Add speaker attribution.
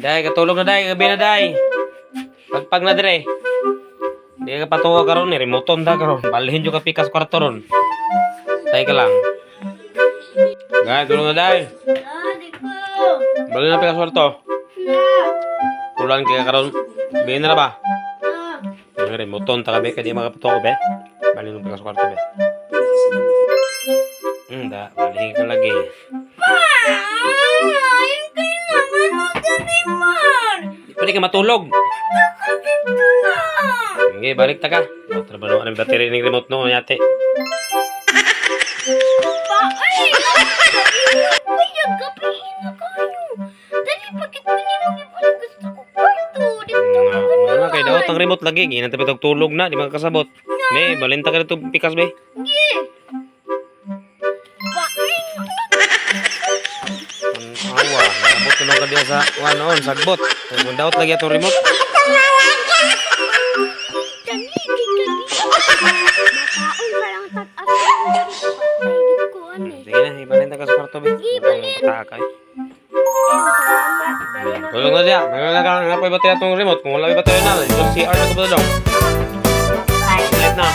Speaker 1: Day, katulog na day, gabi na day. Pagpag na dire. Di ka patuwa karon ni remoton da karon. Balhin jo ka pikas kwarto ron. Tay ka lang. Gay, tulog na day.
Speaker 2: Daddy ko.
Speaker 1: Balhin na pikas kwarto. Tulan kaya karon. Gabi na ba? Ang remoton ta ka be, kadi makapatuwa ko be. Balhin mo pikas kwarto be. Da, balhin ka lagi.
Speaker 2: Yung kailangan mo dyan, Mar.
Speaker 1: Pwede ka matulog.
Speaker 2: Nakakit na.
Speaker 1: Sige, balik ta ka. O, trabaho ang battery ng remote no, yate.
Speaker 2: Ay! Kaya gabihin na kayo. Dali, bakit pinilong ibalik gusto ko kwarto? Dito
Speaker 1: Wala kay daot ang remote lagi. Ginantay pa tulog na, di makakasabot. Ne, balinta ka dito pikas be.
Speaker 2: Sige.
Speaker 1: Ang awa, nabot na ka diya sa noon, sagbot. Kung daot lagi atong remote.
Speaker 2: Dali, makaon pa lang tag-as lang ko ani.
Speaker 1: Sige na, ibalinta ka sa kwarto be.
Speaker 2: Ibalin.
Speaker 1: Takay. Tulog na diya. Mayroon na ka nga pa battery atong remote. Kung wala yung battery na, ito CR na ka ba daw? Light na.